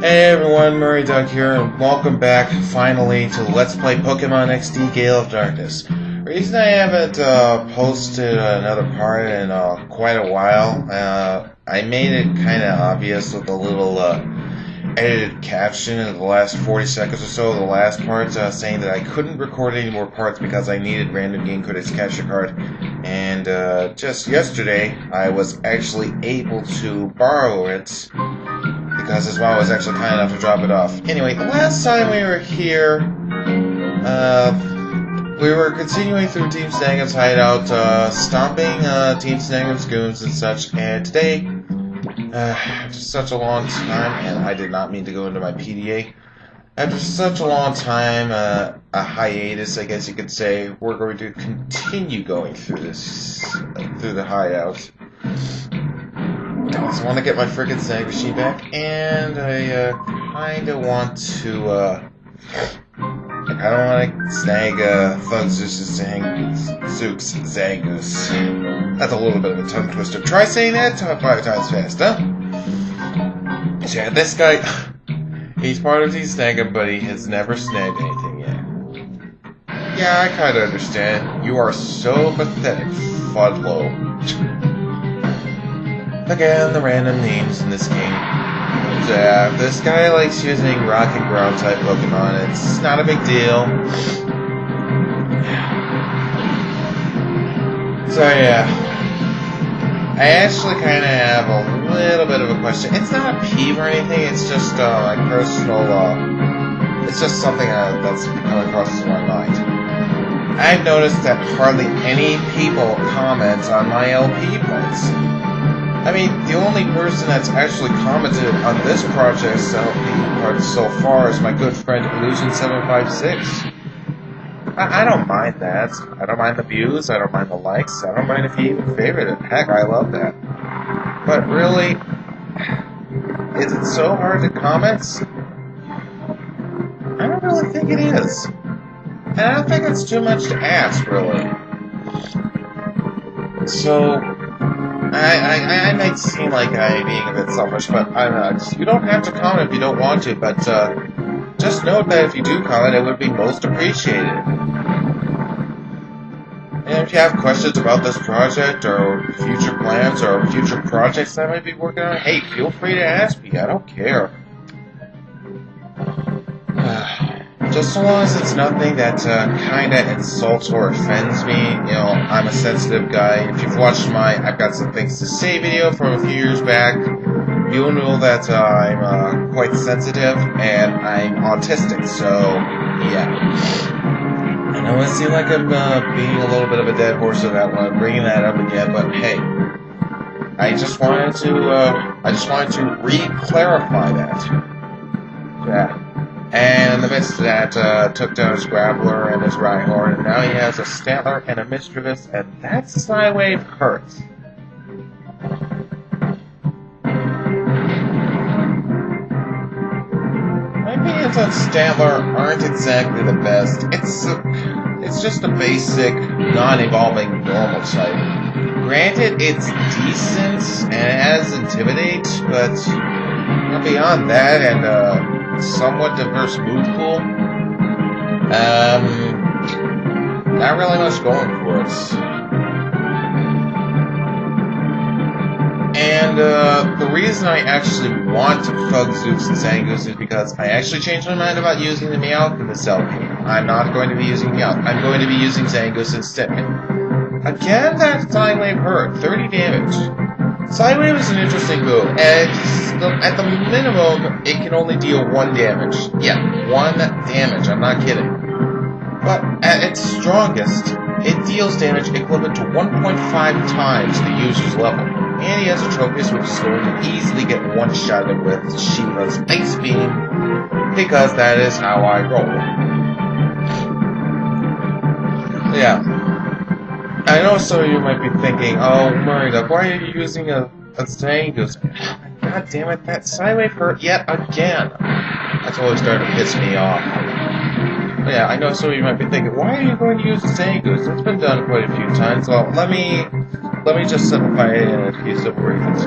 Hey everyone, Murray Duck here, and welcome back finally to Let's Play Pokemon XD Gale of Darkness. Reason I haven't posted another part in quite a while, I made it kind of obvious with a little edited caption in the last 40 seconds or so of the last part, saying that I couldn't record any more parts because I needed Random Game Critics capture card. And just yesterday, I was actually able to borrow it because his mom was actually kind enough to drop it off. Anyway, the last time we were here, we were continuing through Team Snagem's hideout, stomping Team Snagem's goons and such, and today, after such a long time, and I did not mean to go into my PDA, after such a long time, a hiatus, I guess you could say, we're going to continue going through this, through the hideout. I just want to get my frickin' snag machine back, and I kinda want to, I kinda want to snag Zooks Zangoose. That's a little bit of a tongue twister. Try saying that 5 times fast, huh? Yeah, this guy, he's part of Team Snagem, but he has never snagged anything yet. Yeah, I kinda understand. You are so pathetic, Fudlow. Again, the random names in this game. So yeah, if this guy likes using rock and ground type Pokemon, it's not a big deal. So yeah, I actually kind of have a little bit of a question. It's not a peeve or anything, it's just my personal, it's just something that's come across my mind. I've noticed that hardly any people comment on my LP parts. I mean, the only person that's actually commented on this project's LP so far is my good friend Illusion756. I don't mind that. I don't mind the views, I don't mind the likes, I don't mind if you even favorite it. Heck, I love that. But really, is it so hard to comment? I don't really think it is. And I don't think it's too much to ask, really. So, I might seem like I'm being a bit selfish, but I'm not. You don't have to comment if you don't want to, but just note that if you do comment, it would be most appreciated. And if you have questions about this project, or future plans, or future projects I might be working on, hey, feel free to ask me. I don't care. Just so long as it's nothing that kinda insults or offends me, you know, I'm a sensitive guy. If you've watched my I've Got Some Things to Say video from a few years back, you'll know that I'm quite sensitive and I'm autistic, so yeah. I know I seem like I'm being a little bit of a dead horse on that one, bringing that up again, but hey, I just wanted to re-clarify that. Yeah. And in the midst of that, took down his Grappler and his Rhyhorn, and now he has a Stantler and a Mischievous, and that's Psywave hurts. My opinions on Stantler aren't exactly the best. It's just a basic, non-evolving normal type. Granted, it's decent and it has Intimidate, but beyond that, and somewhat diverse mood pool. Not really much going for it. And the reason I actually want to Fug Zooks and Zangoose is because I actually changed my mind about using the Meowth in this LP. I'm not going to be using Meowth. I'm going to be using Zangoose instead. Again, that Psywave hurt. 30 damage. Psywave is an interesting move, and at the minimum, it can only deal 1 damage. Yeah, 1 damage, I'm not kidding. But at its strongest, it deals damage equivalent to 1.5 times the user's level. And he has a Tropius which is going to easily get one-shotted with Shiva's Ice Beam, because that is how I roll. Yeah. I know some of you might be thinking, oh, Murray, why are you using a Zangoose? God damn it, that Psywave hurt yet again. That's always starting to piss me off. But yeah, I know some of you might be thinking, why are you going to use a Zangoose? It's been done quite a few times. Well, let me just simplify it in a few simple reasons.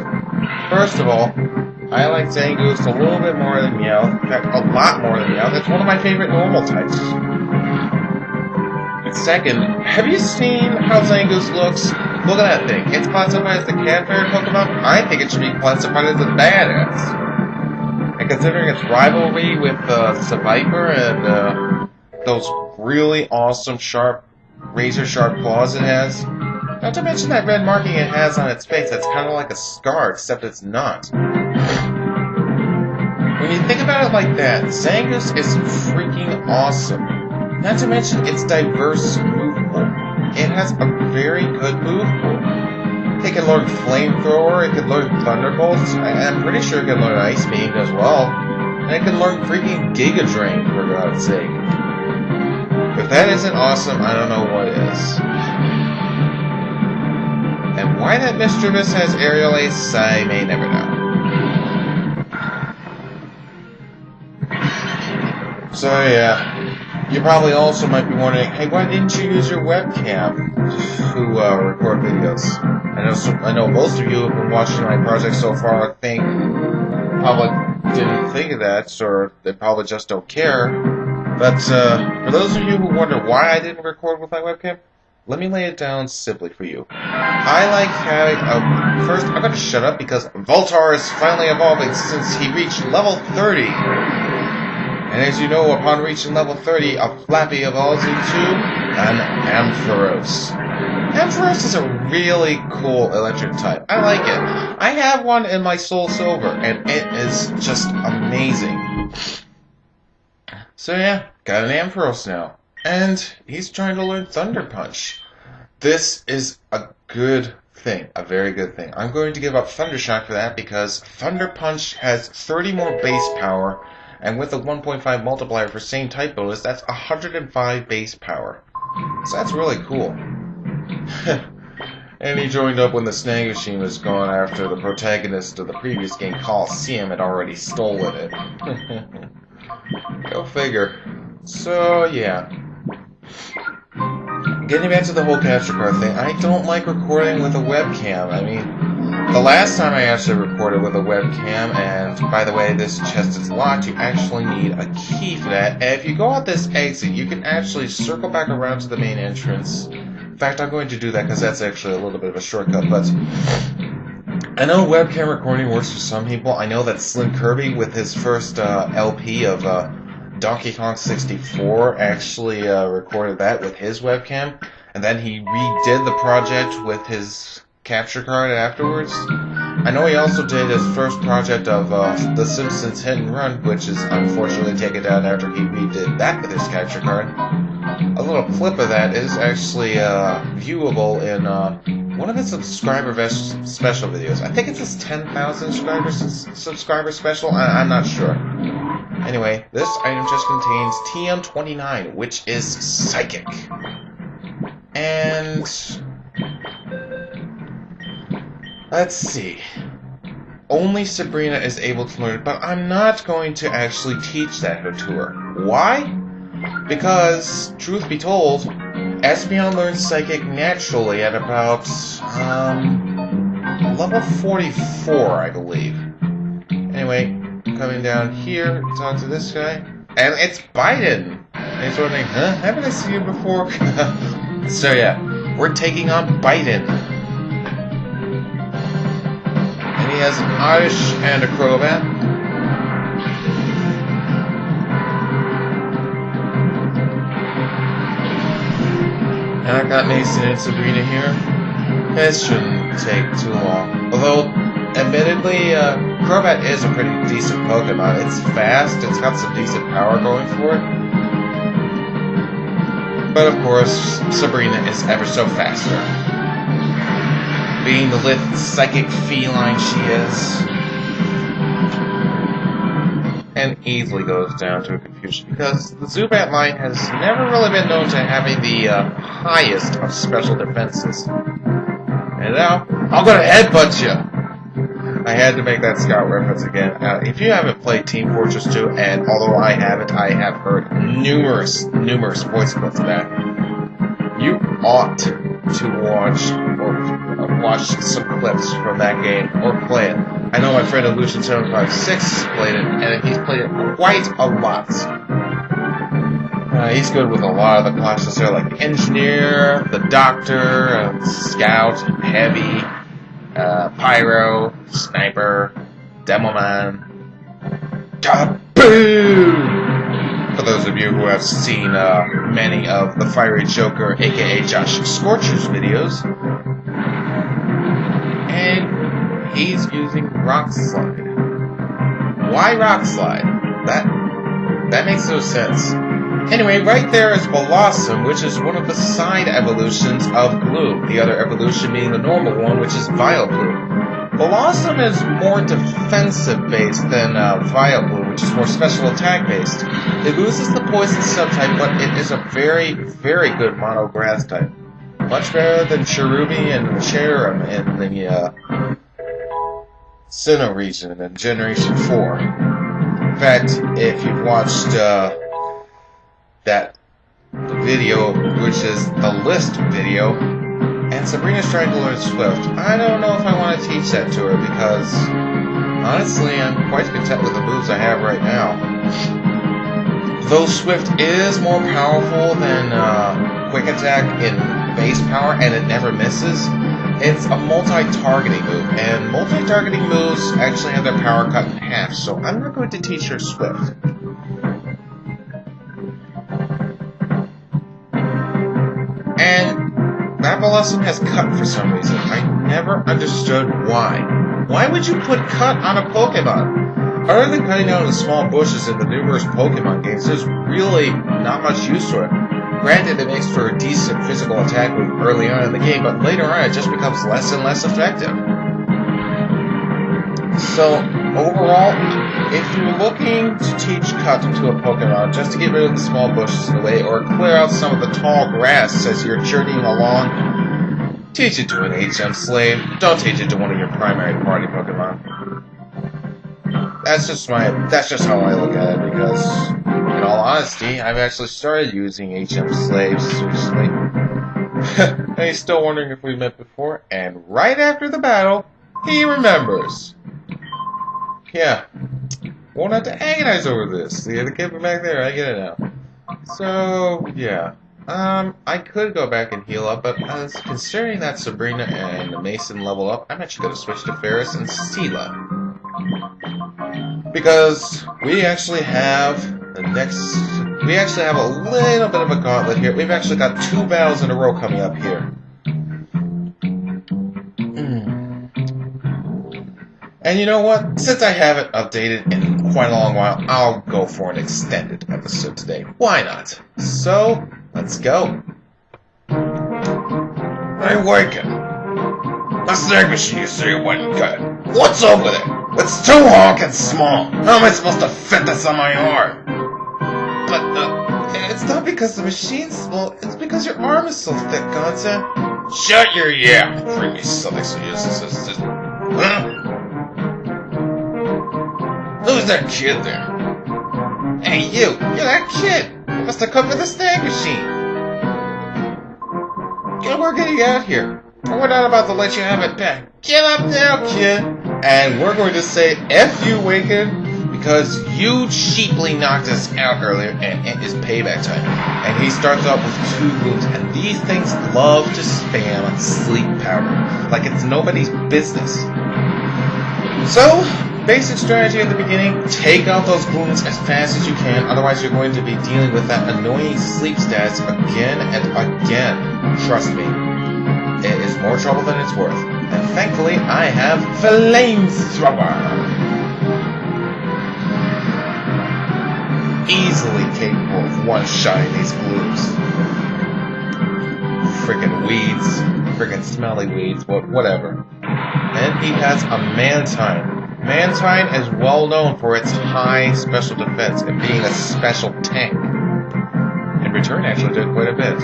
First of all, I like Zangoose a little bit more than Meowth. In fact, a lot more than Meowth. It's one of my favorite normal types. Second, have you seen how Zangoose looks? Look at that thing. It's classified as the cat fairy Pokemon. I think it should be classified as a badass. And considering its rivalry with Seviper and those really awesome sharp, razor-sharp claws it has, not to mention that red marking it has on its face that's kind of like a scar, except it's not. When you think about it like that, Zangoose is freaking awesome. Not to mention its diverse move pool. It has a very good move pool. It can learn Flamethrower, it can learn Thunderbolts, I'm pretty sure it can learn Ice Beam as well. And it can learn freaking Giga Drain, for God's sake. If that isn't awesome, I don't know what is. And why that Mischievous has Aerial Ace, I may never know. So yeah. You probably also might be wondering, hey, why didn't you use your webcam to record videos? I know most of you who have been watching my project so far probably didn't think of that, or they probably just don't care. But for those of you who wonder why I didn't record with my webcam, let me lay it down simply for you. I like having first, I'm going to shut up because Voltar is finally evolving since he reached level 30. And as you know, upon reaching level 30, a Flappy evolves into an Ampharos. Ampharos is a really cool electric type. I like it. I have one in my Soul Silver, and it is just amazing. So yeah, got an Ampharos now. And he's trying to learn Thunder Punch. This is a good thing, a very good thing. I'm going to give up Thunder Shock for that because Thunder Punch has 30 more base power. And with a 1.5 multiplier for same type bonus, that's 105 base power. So that's really cool. And he joined up when the Snag Machine was gone after the protagonist of the previous game, Coliseum, had already stolen it. Go figure. So, yeah. Getting back to the whole capture card thing, I don't like recording with a webcam. I mean, the last time I actually recorded with a webcam, and by the way, this chest is locked, you actually need a key for that. And if you go out this exit, you can actually circle back around to the main entrance. In fact, I'm going to do that because that's actually a little bit of a shortcut, but I know webcam recording works for some people. I know that Slim Kirby, with his first LP of Donkey Kong 64, actually recorded that with his webcam, and then he redid the project with his capture card afterwards. I know he also did his first project of The Simpsons Hit and Run, which is unfortunately taken down after he redid that with his capture card. A little clip of that is actually viewable in one of his subscriber special videos. I think it's his 10,000 subscriber special. I'm not sure. Anyway, this item just contains TM29, which is Psychic. And let's see. Only Sabrina is able to learn it, but I'm not going to actually teach that to her. Why? Because, truth be told, Espeon learns Psychic naturally at about, level 44, I believe. Anyway, coming down here, talk to this guy, and it's Biden! And he's wondering, huh? Haven't I seen you before? So yeah, we're taking on Biden. And he has an Oddish and a Crobat. And I got Mason and Sabrina here. This shouldn't take too long. Although, admittedly, Crobat is a pretty decent Pokemon. It's fast, it's got some decent power going for it. But of course, Sabrina is ever so faster. Being the lithe, psychic feline she is. And easily goes down to a confusion because the Zubat line has never really been known to having the highest of special defenses. And now, I'm gonna headbutt you! I had to make that Scout reference again. If you haven't played Team Fortress 2, and although I haven't, I have heard numerous voice clips of that, you ought to watch some clips from that game, or play it. I know my friend Illusion756 played it, and he's played it quite a lot. He's good with a lot of the classes there, like Engineer, the Doctor, Scout, Heavy, Pyro, Sniper, Demoman, Taboo! For those of you who have seen many of the Fiery Joker, aka Josh Scorcher's videos, and he's using Rock Slide. Why Rock Slide? That makes no sense. Anyway, right there is Blossom, which is one of the side evolutions of Gloom. The other evolution being the normal one, which is Vileplume. Blossom is more defensive-based than Vileplume, which is more special attack-based. It loses the poison subtype, but it is a very, very good mono grass type. Much better than Cherubi and Cherrim in the Sinnoh region in Generation 4. In fact, if you've watched that video, which is the list video, and Sabrina's trying to learn Swift, I don't know if I want to teach that to her because, honestly, I'm quite content with the moves I have right now. Though Swift is more powerful than Quick Attack in base power, and it never misses, it's a multi-targeting move, and multi-targeting moves actually have their power cut in half, so I'm not going to teach her Swift. And that Blossom has cut for some reason. I never understood why. Why would you put cut on a Pokemon? Other than cutting down the small bushes in the numerous Pokemon games, there's really not much use to it. Granted, it makes for a decent physical attack move early on in the game, but later on it just becomes less and less effective. So, overall, if you're looking to teach cut to a Pokemon just to get rid of the small bushes in the way or clear out some of the tall grass as you're journeying along, teach it to an HM slave. Don't teach it to one of your primary party Pokemon. That's just how I look at it, because in all honesty, I've actually started using HM slaves recently. And he's still wondering if we met before, and right after the battle, he remembers. Yeah. Won't have to agonize over this. See, the kid back there, I get it now. So, yeah. I could go back and heal up, but considering that Sabrina and Mason level up, I'm actually going to switch to Ferris and Sela. Because we actually have a little bit of a gauntlet here. We've actually got 2 battles in a row coming up here. And you know what? Since I haven't updated in quite a long while, I'll go for an extended episode today. Why not? So, let's go. Hey, Waken. My snag machine you say you went and got it. What's up with it? It's too honking small. How am I supposed to fit this on my arm? But, it's not because the machine's small. It's because your arm is so thick, Gonzap. Shut your yap. Bring me something so useless. Huh? Who's that kid there? Hey, you're that kid! You must have come with the snag machine! We're getting out here. We're not about to let you have it back. Get up now, kid! And we're going to say F you, Waken, because you cheaply knocked us out earlier, and it is payback time. And he starts off with 2 wounds, and these things love to spam sleep powder, like it's nobody's business. So, basic strategy at the beginning, take out those wounds as fast as you can, otherwise you're going to be dealing with that annoying sleep stats again and again. Trust me, it is more trouble than it's worth. And thankfully, I have Flamethrower. Easily capable of one-shotting these gloops. Frickin' weeds. Frickin' smelly weeds, but whatever. And he has a Mantine. Mantine is well known for its high special defense and being a special tank. In return, actually did quite a bit.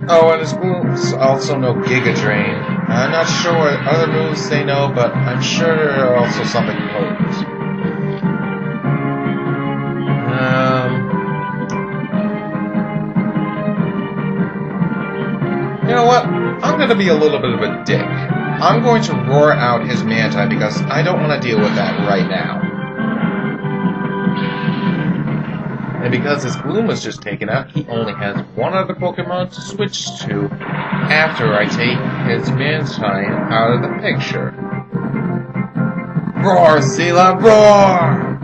Oh, and his moves also know Giga Drain. I'm not sure what other moves they know, but I'm sure there are also something potent. You know what? I'm gonna be a little bit of a dick. I'm going to roar out his man-type because I don't want to deal with that right now. And because his bloom was just taken out, he only has one other Pokemon to switch to after I take his man-type out of the picture. Roar, Sela, roar!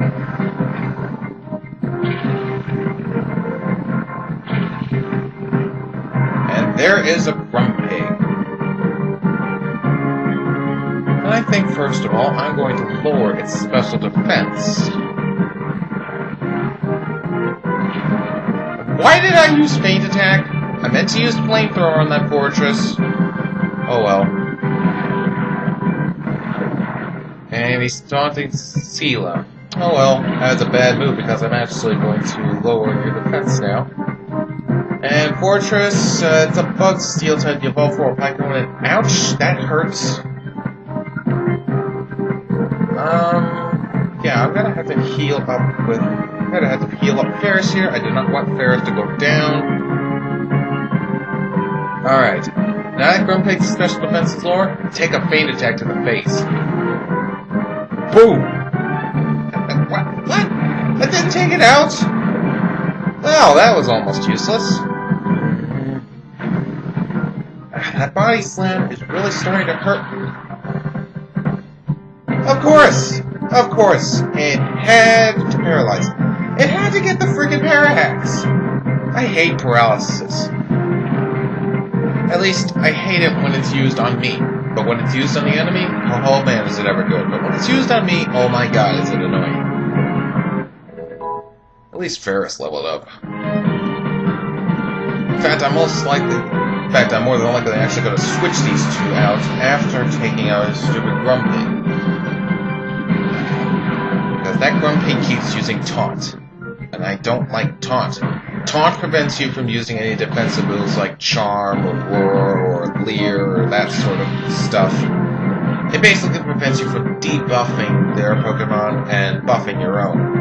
And there is a Grumpig. And I think, first of all, I'm going to lower its special defense. Why did I use Feint Attack? I meant to use Flamethrower on that fortress. Oh well. And he's taunting Sela. Oh well, that's a bad move because I'm actually going to lower your defense now. And Fortress, it's a Bug Steel type, you evolve for a Pokemon. Ouch, that hurts. Yeah, I'm gonna have to heal up with... I'm gonna have to heal up Ferris here. I do not want Ferris to go down. Alright. Now that Grumpig's special defense is lower, take a Feint Attack to the face. Boom! What? That didn't take it out? Well, that was almost useless. That body slam is really starting to hurt. Of course! Of course! It had to paralyze. It had to get the freaking Parahax! I hate paralysis. At least, I hate it when it's used on me. But when it's used on the enemy, oh man, is it ever good. But when it's used on me, oh my god, is it annoying. At least Ferris leveled up. In fact, I'm more than likely actually going to switch these two out after taking out his stupid Grumpig. Because that Grumpig keeps using Taunt. And I don't like Taunt. Taunt prevents you from using any defensive moves like Charm or Roar or Leer or that sort of stuff. It basically prevents you from debuffing their Pokemon and buffing your own.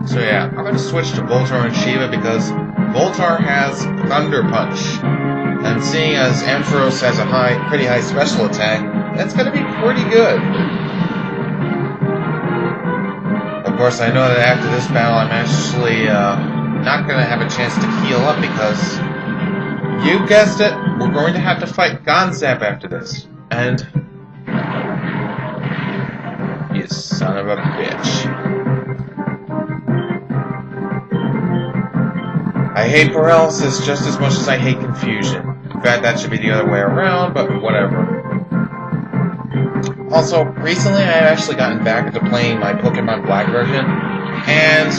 So yeah, I'm going to switch to Voltar and Shiva because Voltar has Thunder Punch. And seeing as Ampharos has a pretty high special attack, that's going to be pretty good. Of course, I know that after this battle, I'm actually not going to have a chance to heal up because, you guessed it, we're going to have to fight Gonzap after this. And, you son of a bitch. I hate paralysis just as much as I hate confusion. In fact, that should be the other way around, but whatever. Also, recently I've actually gotten back into playing my Pokemon Black version, and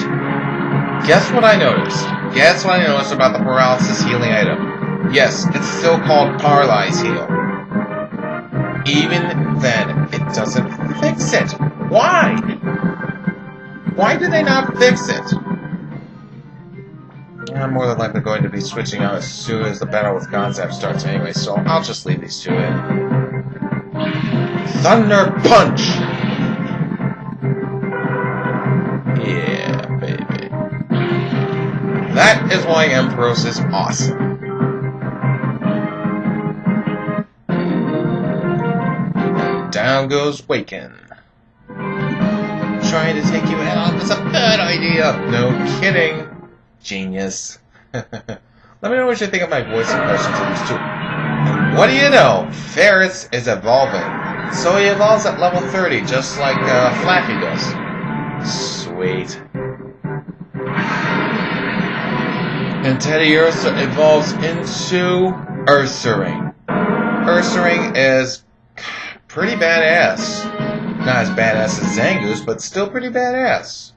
guess what I noticed? Guess what I noticed about the paralysis healing item? Yes, it's still called Paralyze Heal. Even then, it doesn't fix it. Why? Why do they not fix it? I'm more than likely going to be switching out as soon as the battle with Gonzap starts anyway, so I'll just leave these two in. Thunder Punch! Yeah, baby. That is why Ampharos is awesome. Down goes Waken. Trying to take you out is a bad idea. No kidding. Genius. Let me know what you think of my voice impressions of these two. And what do you know? Ferris is evolving. So he evolves at level 30, just like Flappy does. Sweet. And Teddy Ursa evolves into Ursaring. Ursaring is pretty badass. Not as badass as Zangoose, but still pretty badass.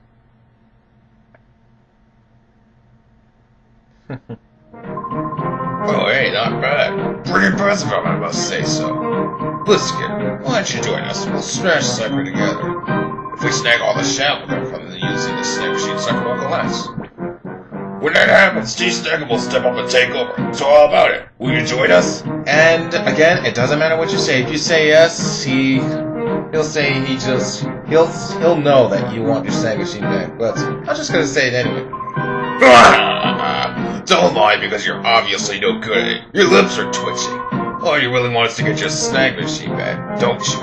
Oh, hey, not bad. Pretty impressive, I must say so. Blitzkid, why don't you join us? We'll smash Cypher together. If we snag all the Shamble from using the Snag Machine, Cypher will collapse. When that happens, T-Snag will step up and take over. So how about it? Will you join us? And again, it doesn't matter what you say. If you say yes, he'll say he'll know that you want your Snag Machine back. But I'm just gonna say it anyway. Don't lie because you're obviously no good at it. Your lips are twitching. Oh, you really want us to get your snag machine back, don't you?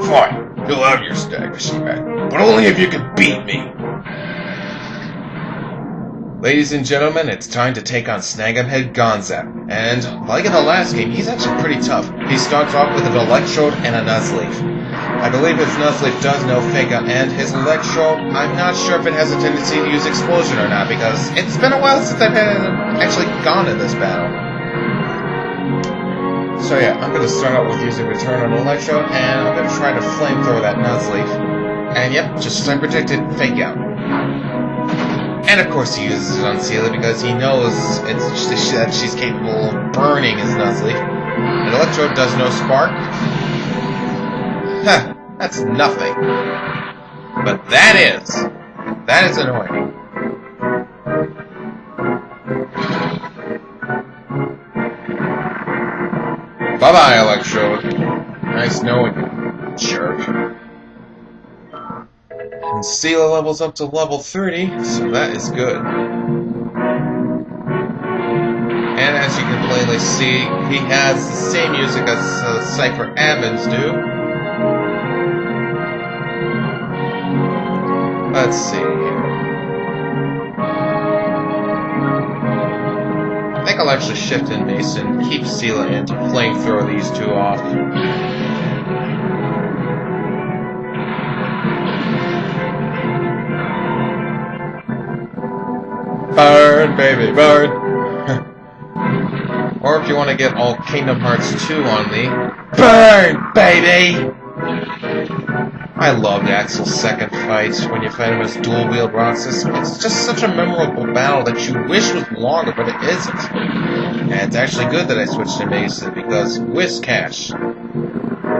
Fine, you'll have your snag machine back, but only if you can beat me. Ladies and gentlemen, it's time to take on Snagem head Gonzap. And, like in the last game, he's actually pretty tough. He starts off with an Electrode and a Nuzleaf. I believe his Nuzleaf does know Fake Out, and his Electrode, I'm not sure if it has a tendency to use Explosion or not, because it's been a while since I've actually gone in this battle. So yeah, I'm going to start out with using Return on Electrode, and I'm going to try to Flamethrower that Nuzleaf. And yep, just as I predicted, Fake Out. And of course he uses it on Sealer because he knows that she's capable of burning his Nuzleaf. And Electrode does no Spark. Huh, that's nothing. But that is annoying. Bye-bye, Electrode. Nice knowing you, jerk. And Sealer levels up to level 30, so that is good. And as you can plainly see, he has the same music as Cypher admins do. Let's see here. I think I'll actually shift in Mason, keep Sealer in to flamethrower these two off. Burn, baby, burn! Or if you want to get all Kingdom Hearts 2 on me, burn, baby! I loved Axel's second fight when you fight him as dual-wield Roxas. It's just such a memorable battle that you wish was longer, but it isn't. And it's actually good that I switched to Mason, because Whiscash,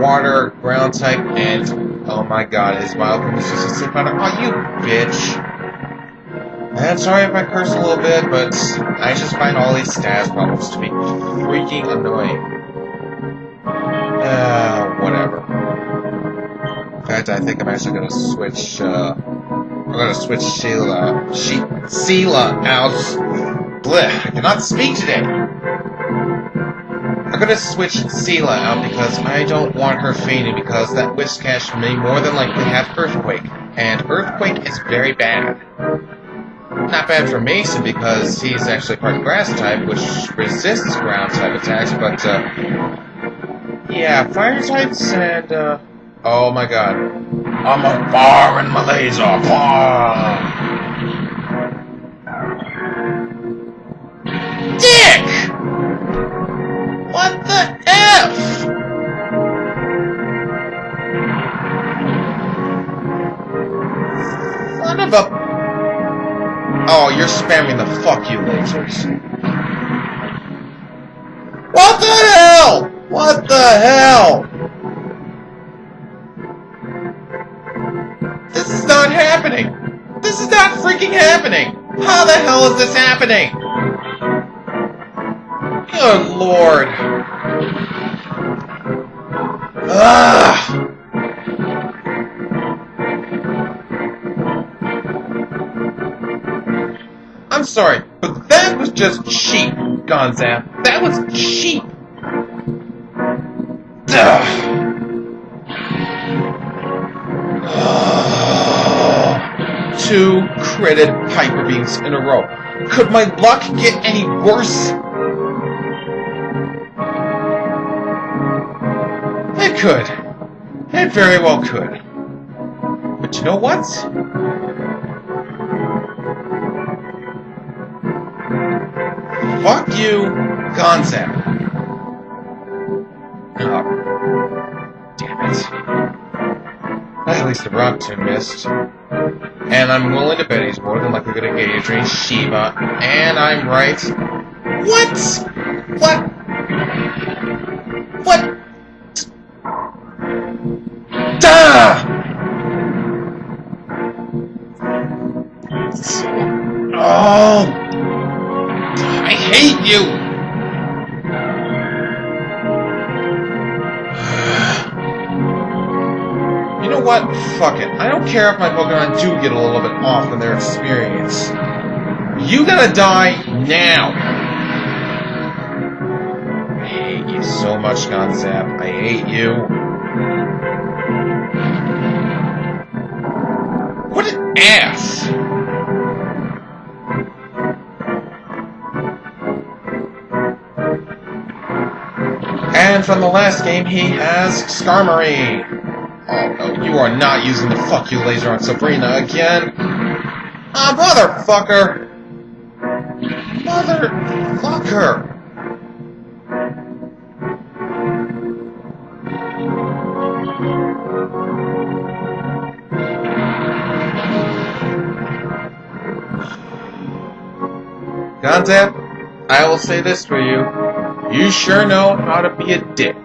Water, Ground type, and, oh my god, his Biopool is just a sit fighter. Oh, you bitch! And sorry if I curse a little bit, but I just find all these stats problems to be freaking annoying. Whatever. In fact, I think I'm actually gonna switch, I'm gonna switch Sheila out. Blech, I cannot speak today. I'm gonna switch Seela out because I don't want her fainting because that Whiscash may more than likely have Earthquake. And Earthquake is very bad. Not bad for Mason because he's actually part grass type, which resists ground type attacks, but yeah, fire types and oh my god. I'm a bar in my laser. Dick! What the F? Son of a... Oh, you're spamming the fuck you lasers. What the hell? What the hell? This is not happening. This is not freaking happening. How the hell is this happening? Good lord. Ugh. I'm sorry, but that was just cheap, Gonzap. That was cheap. Two critted Hyper Beams in a row. Could my luck get any worse? It could. It very well could. But you know what? Fuck you, Gonzap. Oh, damn it. At least the Rock 2 missed. And I'm willing to bet he's more than likely going to Gale Drain Shiva. And I'm right. What? What? What? Duh! Oh! I hate you! You know what? Fuck it. I don't care if my Pokemon do get a little bit off in their experience. You gotta die now! I hate you so much, Gonzap. I hate you. What an ass! And from the last game, he has Skarmory. Oh no, you are not using the fuck you laser on Sabrina again. Ah, motherfucker! Motherfucker! Gonzap, I will say this for you. You sure know how to be a dick.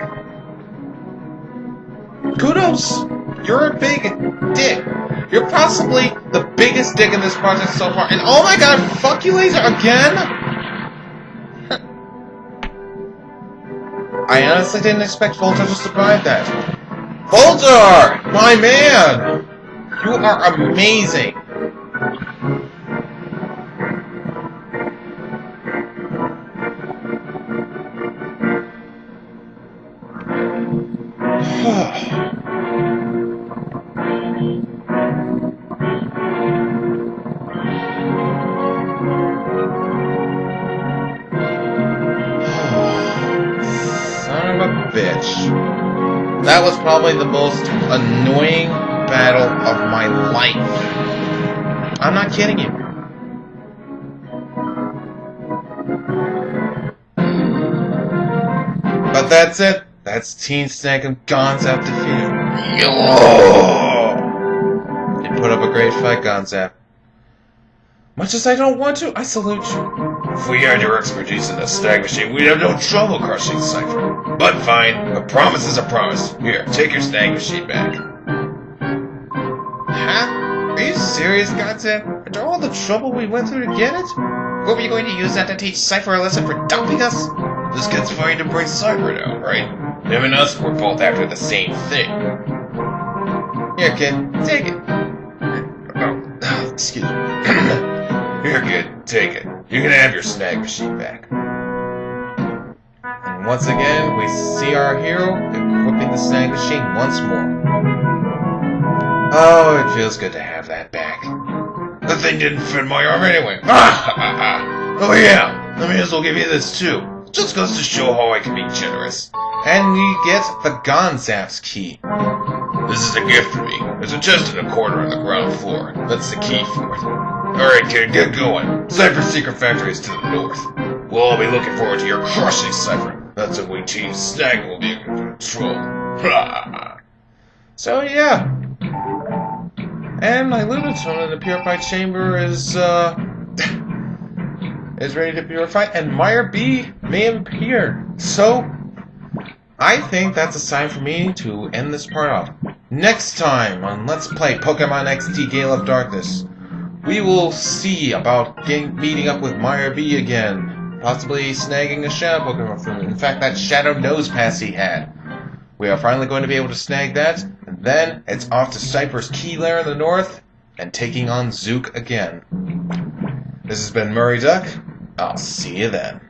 Kudos! You're a big dick. You're possibly the biggest dick in this project so far. And oh my god, fuck you, Laser, again? I honestly didn't expect Voltar to survive that. Voltar! My man! You are amazing! Son of a bitch. That was probably the most annoying battle of my life. I'm not kidding you. But that's it. That's Team Snagem Gonzap defeated. Yo! You put up a great fight, Gonzap. Much as I don't want to, I salute you. If we had your expertise in the Snag Machine, we'd have no trouble crushing Cypher. But fine, a promise is a promise. Here, take your Snag Machine back. Huh? Are you serious, Gonzap? After all the trouble we went through to get it? What were you going to use that to teach Cypher a lesson for dumping us? This kid's fighting to bring Cypher down, right? Him and us were both after the same thing. Here, kid, take it. Oh, excuse me. Here, kid, take it. You can have your Snag Machine back. And once again, we see our hero equipping the Snag Machine once more. Oh, it feels good to have that back. The thing didn't fit my arm anyway. Oh yeah, I may as well give you this too. Just goes to show how I can be generous. And we get the Gonzap's key. This is a gift for me. There's a chest in a corner on the ground floor. That's the key for it. Alright kid, get going. Cypher's secret factory is to the north. We'll all be looking forward to your crushing Cypher. That's when we Team Snag will be in control. So yeah. And my Lunatone in the purified chamber is ready to purify, and Meyer B may appear. So I think that's a sign for me to end this part off. Next time on Let's Play Pokemon XD Gale of Darkness, we will see about meeting up with Meyer B again, possibly snagging a Shadow Pokemon from him. In fact, that Shadow Nose Pass he had. We are finally going to be able to snag that, and then it's off to Cypher's Key Lair in the north, and taking on Zook again. This has been Murray Duck. I'll see you then.